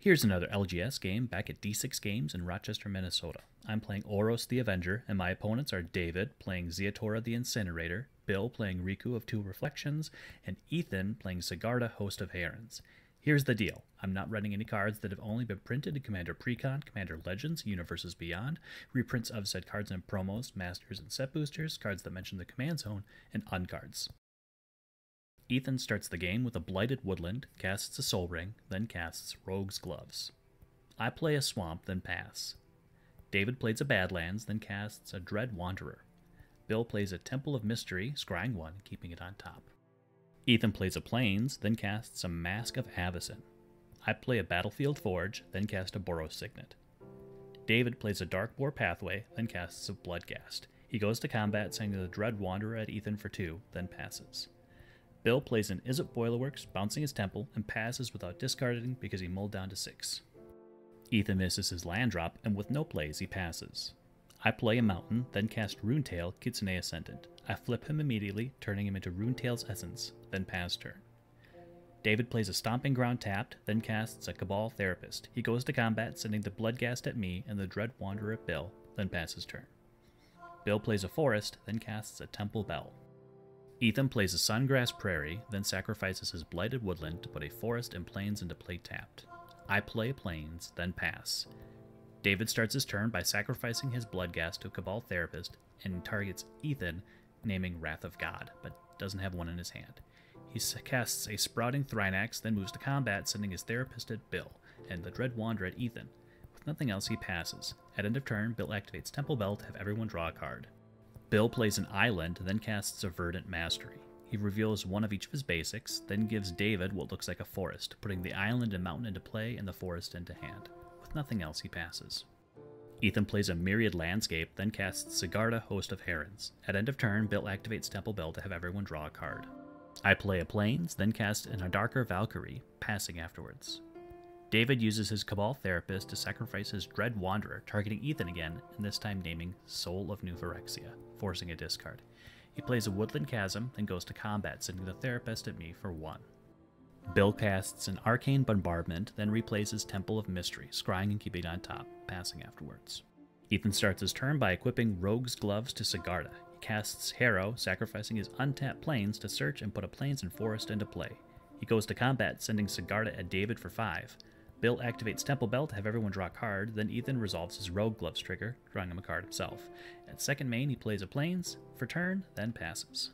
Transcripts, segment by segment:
Here's another LGS game back at D6 Games in Rochester, Minnesota. I'm playing Oros the Avenger, and my opponents are David playing Ziatora the Incinerator, Bill playing Riku of Two Reflections, and Ethan playing Sigarda, Host of Herons. Here's the deal. I'm not running any cards that have only been printed in Commander Precon, Commander Legends, Universes Beyond, reprints of said cards in promos, masters, and set boosters, cards that mention the command zone, and uncards. Ethan starts the game with a Blighted Woodland, casts a Soul Ring, then casts Rogue's Gloves. I play a Swamp, then pass. David plays a Badlands, then casts a Dread Wanderer. Bill plays a Temple of Mystery, scrying 1, keeping it on top. Ethan plays a Plains, then casts a Mask of Avacyn. I play a Battlefield Forge, then cast a Boros Signet. David plays a Darkboar Pathway, then casts a Bloodghast. He goes to combat, sending the Dread Wanderer at Ethan for 2, then passes. Bill plays an Izzet Boilerworks, bouncing his Temple, and passes without discarding because he mulled down to 6. Ethan misses his land drop, and with no plays, he passes. I play a Mountain, then cast Runetail, Kitsune Ascendant. I flip him immediately, turning him into Runetail's Essence, then pass turn. David plays a Stomping Ground tapped, then casts a Cabal Therapist. He goes to combat, sending the Bloodghast at me and the Dread Wanderer at Bill, then passes turn. Bill plays a Forest, then casts a Temple Bell. Ethan plays a Sungrass Prairie, then sacrifices his Blighted Woodland to put a Forest and Plains into play tapped. I play Plains, then pass. David starts his turn by sacrificing his Bloodghast to a Cabal Therapist and targets Ethan, naming Wrath of God, but doesn't have one in his hand. He casts a Sprouting Thrynax, then moves to combat, sending his Therapist at Bill and the Dread Wanderer at Ethan. With nothing else, he passes. At end of turn, Bill activates Temple Bell to have everyone draw a card. Bill plays an Island, then casts a Verdant Mastery. He reveals one of each of his basics, then gives David what looks like a forest, putting the island and mountain into play and the forest into hand. With nothing else, he passes. Ethan plays a Myriad Landscape, then casts Sigarda, Host of Herons. At end of turn, Bill activates Temple Bell to have everyone draw a card. I play a Plains, then cast an Adarkar Valkyrie, passing afterwards. David uses his Cabal Therapist to sacrifice his Dread Wanderer, targeting Ethan again, and this time naming Soul of New Phyrexia, forcing a discard. He plays a Woodland Chasm, then goes to combat, sending the Therapist at me for 1. Bill casts an Arcane Bombardment, then replays his Temple of Mystery, scrying and keeping it on top, passing afterwards. Ethan starts his turn by equipping Rogue's Gloves to Sigarda. He casts Harrow, sacrificing his untapped Plains to search and put a Plains and Forest into play. He goes to combat, sending Sigarda at David for 5. Bill activates Temple Bell to have everyone draw a card, then Ethan resolves his Rogue Gloves trigger, drawing him a card himself. At second main, he plays a Plains for turn, then passes.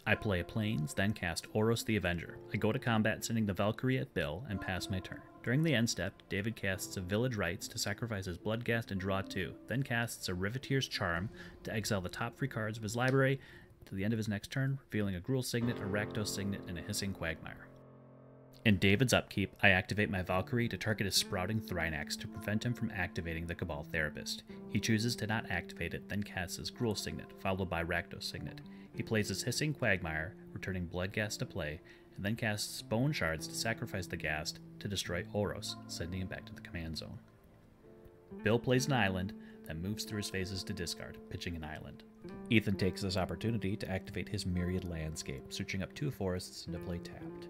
I play a Plains, then cast Oros the Avenger. I go to combat, sending the Valkyrie at Bill, and pass my turn. During the end step, David casts a Village Rites to sacrifice his Bloodghast and draw 2, then casts a Riveteer's Charm to exile the top 3 cards of his library to the end of his next turn, revealing a Gruul Signet, a Rakdos Signet, and a Hissing Quagmire. In David's upkeep, I activate my Valkyrie to target his Sprouting Thrynax to prevent him from activating the Cabal Therapist. He chooses to not activate it, then casts his Gruul Signet, followed by Rakdos Signet. He plays his Hissing Quagmire, returning Bloodghast to play, and then casts Bone Shards to sacrifice the Ghast to destroy Oros, sending him back to the command zone. Bill plays an Island, then moves through his phases to discard, pitching an Island. Ethan takes this opportunity to activate his Myriad Landscape, searching up 2 forests into play tapped.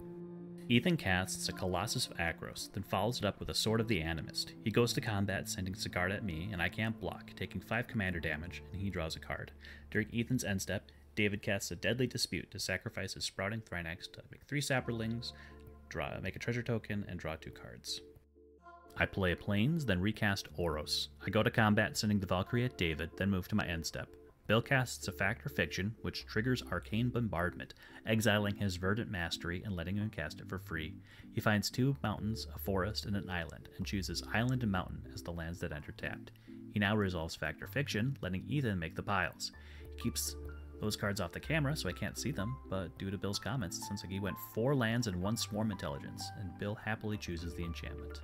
Ethan casts a Colossus of Akros, then follows it up with a Sword of the Animist. He goes to combat, sending Sigarda at me, and I can't block, taking 5 commander damage, and he draws a card. During Ethan's end step, David casts a Deadly Dispute to sacrifice his Sprouting Thrynax to make 3 Saplings, make a treasure token, and draw 2 cards. I play a Plains, then recast Oros. I go to combat, sending the Valkyrie at David, then move to my end step. Bill casts a Fact or Fiction, which triggers Arcane Bombardment, exiling his Verdant Mastery and letting him cast it for free. He finds 2 mountains, a forest, and an island, and chooses Island and Mountain as the lands that enter tapped. He now resolves Fact or Fiction, letting Ethan make the piles. He keeps those cards off the camera so I can't see them, but due to Bill's comments, it sounds like he went 4 lands and 1 Swarm Intelligence, and Bill happily chooses the enchantment.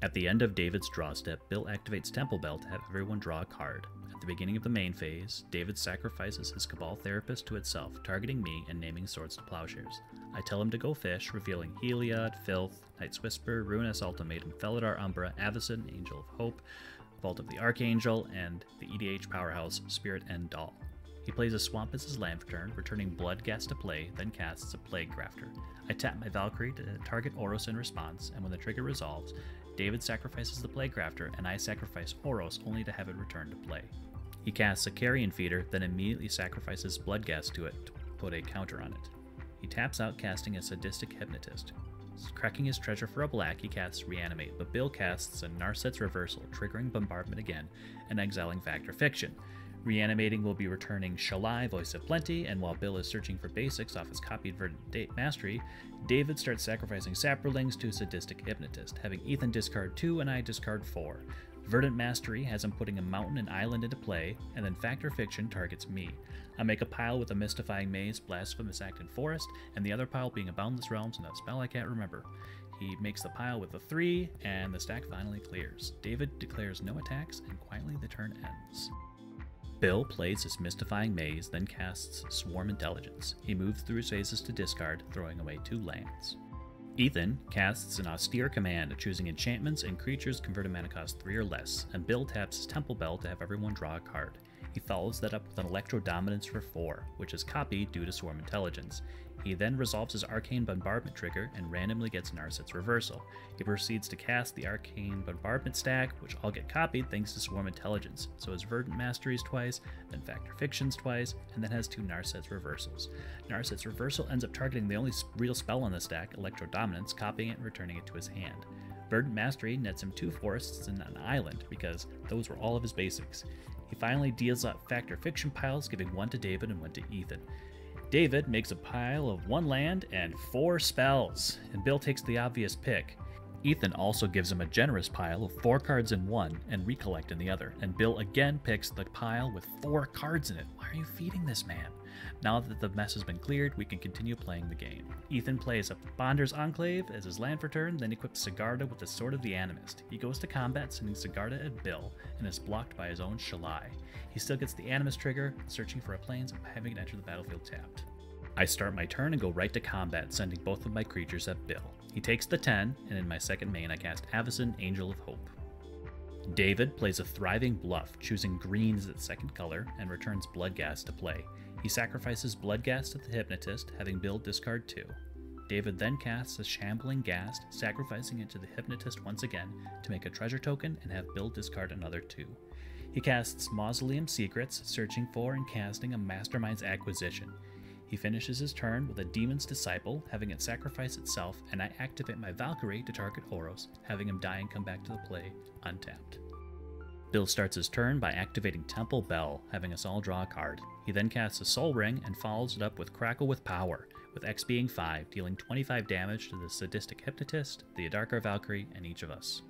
At the end of David's draw step, Bill activates Temple Bell to have everyone draw a card. At the beginning of the main phase, David sacrifices his Cabal Therapist to itself, targeting me and naming Swords to Plowshares. I tell him to go fish, revealing Heliod, Filth, Night's Whisper, Ruinous Ultimatum, Felidar Umbra, Avacyn, Angel of Hope, Vault of the Archangel, and the EDH powerhouse Spirit End Doll. He plays a Swamp as his land for turn, returning Bloodghast to play, then casts a Plague Grafter. I tap my Valkyrie to target Oros in response, and when the trigger resolves, David sacrifices the Plague Grafter, and I sacrifice Oros only to have it return to play. He casts a Carrion Feeder, then immediately sacrifices Bloodghast to it to put a counter on it. He taps out, casting a Sadistic Hypnotist. Cracking his treasure for a black, he casts Reanimate, but Bill casts a Narset's Reversal, triggering Bombardment again, and exiling Factor Fiction. Reanimating will be returning Shalai, Voice of Plenty, and while Bill is searching for basics off his copied Verdant Mastery, David starts sacrificing Saprolings to Sadistic Hypnotist, having Ethan discard 2 and I discard 4. Verdant Mastery has him putting a mountain and island into play, and then Factor Fiction targets me. I make a pile with a Mystifying Maze, Blasphemous Act, and Forest, and the other pile being a Boundless Realms and a spell I can't remember. He makes the pile with a 3, and the stack finally clears. David declares no attacks, and quietly the turn ends. Bill plays his Mystifying Maze, then casts Swarm Intelligence. He moves through his phases to discard, throwing away 2 lands. Ethan casts an Austere Command, choosing enchantments and creatures converted mana cost 3 or less, and Bill taps his Temple Bell to have everyone draw a card. He follows that up with an Electrodominance for 4, which is copied due to Swarm Intelligence. He then resolves his Arcane Bombardment trigger and randomly gets Narset's Reversal. He proceeds to cast the Arcane Bombardment stack, which all get copied thanks to Swarm Intelligence, so his Verdant Masteries twice, then Factor Fictions twice, and then has 2 Narset's Reversals. Narset's Reversal ends up targeting the only real spell on the stack, Electrodominance, copying it and returning it to his hand. Verdant Mastery nets him 2 forests and an island, because those were all of his basics. He finally deals out Factor Fiction piles, giving 1 to David and 1 to Ethan. David makes a pile of 1 land and 4 spells, and Bill takes the obvious pick. Ethan also gives him a generous pile of 4 cards in one and Recollect in the other, and Bill again picks the pile with 4 cards in it. Why are you feeding this man? Now that the mess has been cleared, we can continue playing the game. Ethan plays a Bonder's Enclave as his land for turn, then equips Sigarda with the Sword of the Animist. He goes to combat, sending Sigarda at Bill, and is blocked by his own Shalai. He still gets the Animist trigger, searching for a plains and having it enter the battlefield tapped. I start my turn and go right to combat, sending both of my creatures at Bill. He takes the 10, and in my second main I cast Avacyn, Angel of Hope. David plays a Thriving Bluff, choosing green as its second color, and returns Bloodghast to play. He sacrifices Bloodghast to the Hypnotist, having Bill discard 2. David then casts a Shambling Ghast, sacrificing it to the Hypnotist once again to make a treasure token and have Bill discard another 2. He casts Mausoleum Secrets, searching for and casting a Mastermind's Acquisition. He finishes his turn with a Demon's Disciple, having it sacrifice itself, and I activate my Valkyrie to target Oros, having him die and come back to the play untapped. Bill starts his turn by activating Temple Bell, having us all draw a card. He then casts a Soul Ring and follows it up with Crackle with Power, with X being 5, dealing 25 damage to the Sadistic Hypnotist, the Adarkar Valkyrie, and each of us.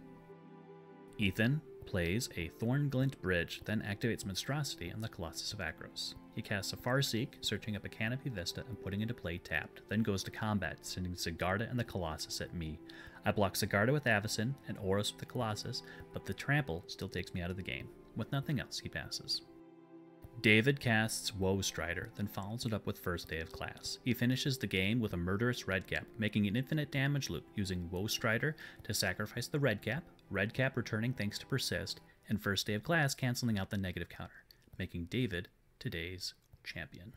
Ethan plays a Thornglint Bridge, then activates Monstrosity on the Colossus of Akros. He casts a Farseek, searching up a Canopy Vista and putting into play tapped, then goes to combat, sending Sigarda and the Colossus at me. I block Sigarda with Avacyn and Oros with the Colossus, but the Trample still takes me out of the game. With nothing else, he passes. David casts Woe Strider, then follows it up with First Day of Class. He finishes the game with a Murderous Redcap, making an infinite damage loop using Woe Strider to sacrifice the Redcap returning thanks to Persist, and First Day of Class canceling out the negative counter, making David today's champion.